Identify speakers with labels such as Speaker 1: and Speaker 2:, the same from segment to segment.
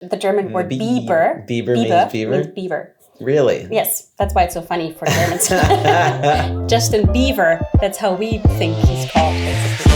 Speaker 1: The German word Bieber.
Speaker 2: Bieber means beaver?
Speaker 1: Means beaver.
Speaker 2: Really?
Speaker 1: Yes, that's why it's so funny for Germans. Justin Bieber, that's how we think he's called, basically.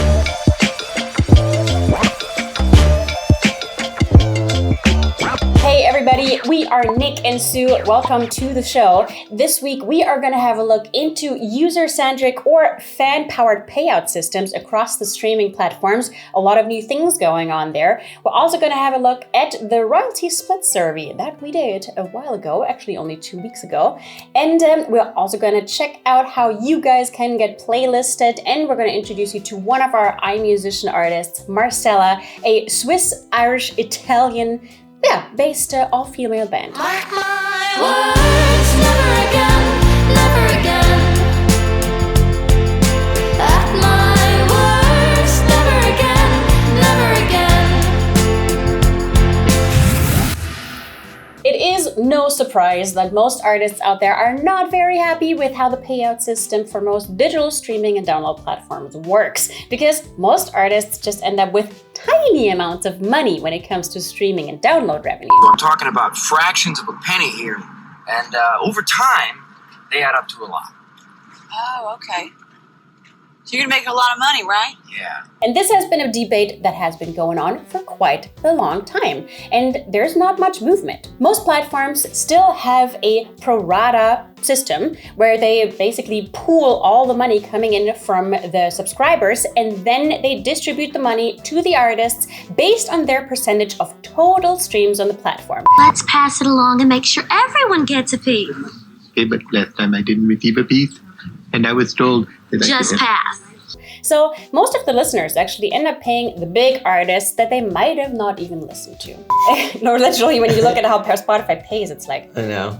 Speaker 1: Hey everybody, we are Nick and Sue. Welcome to the show. This week we are going to have a look into user-centric or fan-powered payout systems across the streaming platforms. A lot of new things going on there. We're also going to have a look at the royalty split survey that we did a while ago, actually only 2 weeks ago. And we're also going to check out how you guys can get playlisted, and we're going to introduce you to one of our iMusician artists, Marzella, a Swiss, Irish, Italian, based all-female band.
Speaker 3: Mark my words, never again, never again. At my words, never again, never again.
Speaker 1: It is no surprise that most artists out there are not very happy with how the payout system for most digital streaming and download platforms works, because most artists just end up with tiny amounts of money when it comes to streaming and download revenue.
Speaker 4: We're talking about fractions of a penny here, and over time, they add up to a lot.
Speaker 5: Oh, okay. So you're gonna make a lot of money, right?
Speaker 4: Yeah.
Speaker 1: And this has been a debate that has been going on for quite a long time, and there's not much movement. Most platforms still have a pro rata system where they basically pool all the money coming in from the subscribers, and then they distribute the money to the artists based on their percentage of total streams on the platform.
Speaker 6: Let's pass it along and make sure everyone gets a piece.
Speaker 7: Okay, but last time I didn't receive a piece, and I was told that
Speaker 6: Just pass.
Speaker 1: So most of the listeners actually end up paying the big artists that they might have not even listened to. No, literally, when you look at how Spotify pays, it's like,
Speaker 2: I know.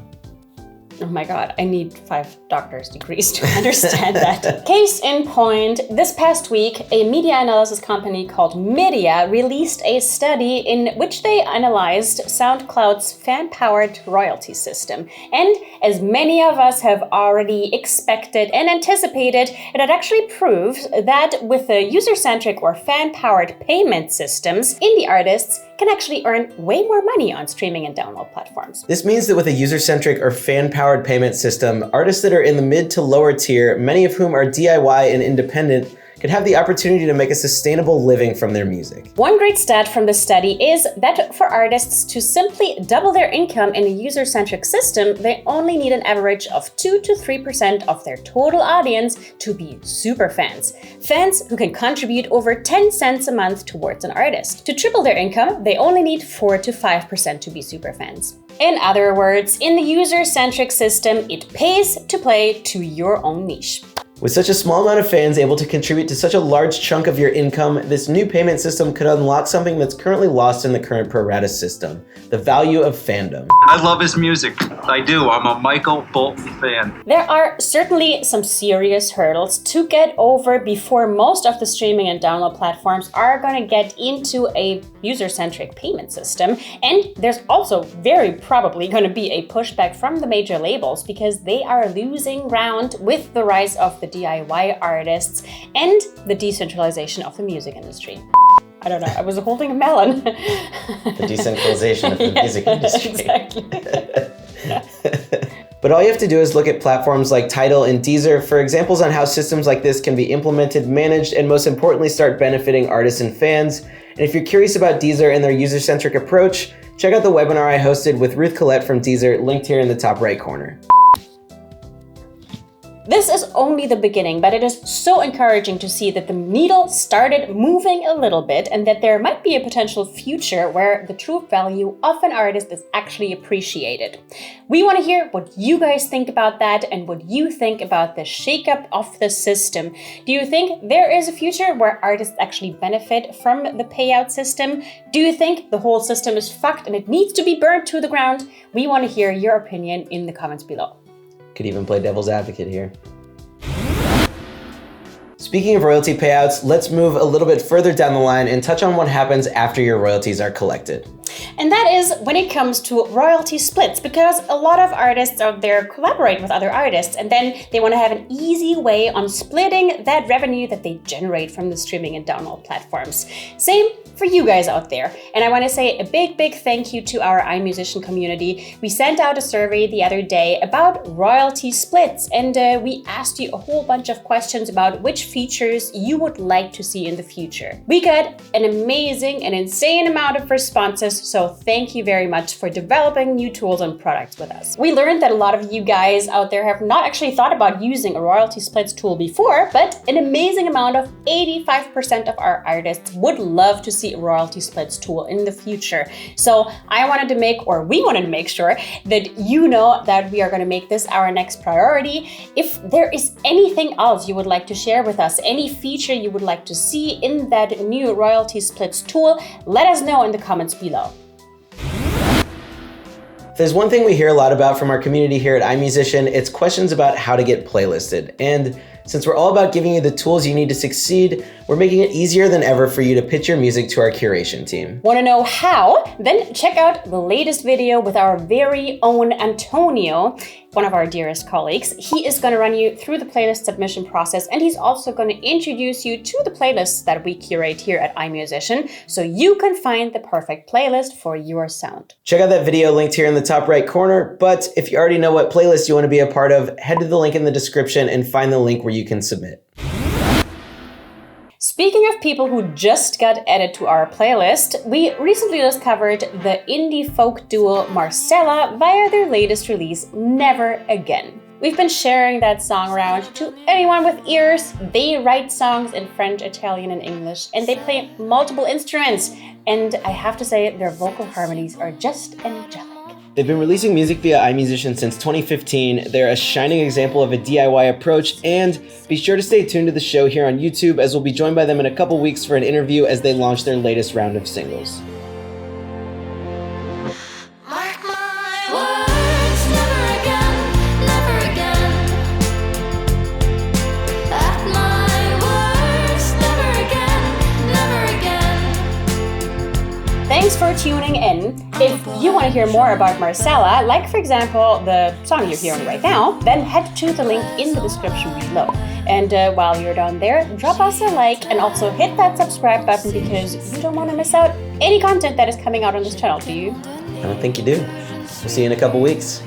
Speaker 1: oh my God, I need 5 doctor's degrees to understand that. Case in point, this past week, a media analysis company called Media released a study in which they analyzed SoundCloud's fan-powered royalty system. And as many of us have already expected and anticipated, it had actually proved that with the user-centric or fan-powered payment systems, indie artists can actually earn way more money on streaming and download platforms.
Speaker 2: This means that with a user-centric or fan-powered payment system, artists that are in the mid to lower tier, many of whom are DIY and independent, could have the opportunity to make a sustainable living from their music.
Speaker 1: One great stat from the study is that for artists to simply double their income in a user-centric system, they only need an average of 2 to 3% of their total audience to be super fans. Fans who can contribute over 10 cents a month towards an artist. To triple their income, they only need 4 to 5% to be super fans. In other words, in the user-centric system, it pays to play to your own niche.
Speaker 2: With such a small amount of fans able to contribute to such a large chunk of your income, this new payment system could unlock something that's currently lost in the current pro rata system: the value of fandom.
Speaker 8: I love his music. I do. I'm a Michael Bolton fan.
Speaker 1: There are certainly some serious hurdles to get over before most of the streaming and download platforms are going to get into a user-centric payment system. And there's also very probably going to be a pushback from the major labels because they are losing ground with the rise of the DIY artists and the decentralization of the music industry. I don't know, I was holding a melon.
Speaker 2: The decentralization of the music industry.
Speaker 1: Exactly.
Speaker 2: But all you have to do is look at platforms like Tidal and Deezer for examples on how systems like this can be implemented, managed, and most importantly, start benefiting artists and fans. And if you're curious about Deezer and their user-centric approach, check out the webinar I hosted with 𝐋𝐢𝐬𝐬 from Deezer, linked here in the top right corner.
Speaker 1: This is only the beginning, but it is so encouraging to see that the needle started moving a little bit and that there might be a potential future where the true value of an artist is actually appreciated. We want to hear what you guys think about that and what you think about the shakeup of the system. Do you think there is a future where artists actually benefit from the payout system? Do you think the whole system is fucked and it needs to be burned to the ground? We want to hear your opinion in the comments below.
Speaker 2: Could even play devil's advocate here. Speaking of royalty payouts, let's move a little bit further down the line and touch on what happens after your royalties are collected.
Speaker 1: And that is when it comes to royalty splits, because a lot of artists out there collaborate with other artists and then they want to have an easy way on splitting that revenue that they generate from the streaming and download platforms. Same for you guys out there. And I want to say a big thank you to our iMusician community. We sent out a survey the other day about royalty splits, and we asked you a whole bunch of questions about which features you would like to see in the future. We got an amazing and insane amount of responses, so thank you very much for developing new tools and products with us. We learned that a lot of you guys out there have not actually thought about using a royalty splits tool before, but an amazing amount of 85% of our artists would love to see a royalty splits tool in the future. So we wanted to make sure that you know that we are going to make this our next priority. If there is anything else you would like to share with us, any feature you would like to see in that new royalty splits tool, let us know in the comments below.
Speaker 2: If there's one thing we hear a lot about from our community here at iMusician, it's questions about how to get playlisted. And since we're all about giving you the tools you need to succeed, we're making it easier than ever for you to pitch your music to our curation team.
Speaker 1: Want to know how? Then check out the latest video with our very own Antonio, one of our dearest colleagues. He is going to run you through the playlist submission process, and he's also going to introduce you to the playlists that we curate here at iMusician, so you can find the perfect playlist for your sound.
Speaker 2: Check out that video linked here in the top right corner, but if you already know what playlist you want to be a part of, head to the link in the description and find the link where you can submit.
Speaker 1: Speaking of people who just got added to our playlist, we recently discovered the indie folk duo Marzella via their latest release, Never Again. We've been sharing that song around to anyone with ears. They write songs in French, Italian, and English, and they play multiple instruments. And I have to say, their vocal harmonies are just angelic.
Speaker 2: They've been releasing music via iMusician since 2015. They're a shining example of a DIY approach, and be sure to stay tuned to the show here on YouTube, as we'll be joined by them in a couple weeks for an interview as they launch their latest round of singles.
Speaker 3: Mark my words, never again, never again. At my words, never again, never again.
Speaker 1: Thanks for tuning in. If you want to hear more about Marzella, like for example the song you're hearing right now, then head to the link in the description below. And while you're down there, drop us a like and also hit that subscribe button, because you don't want to miss out any content that is coming out on this channel, do you?
Speaker 2: I don't think you do. We'll see you in a couple weeks.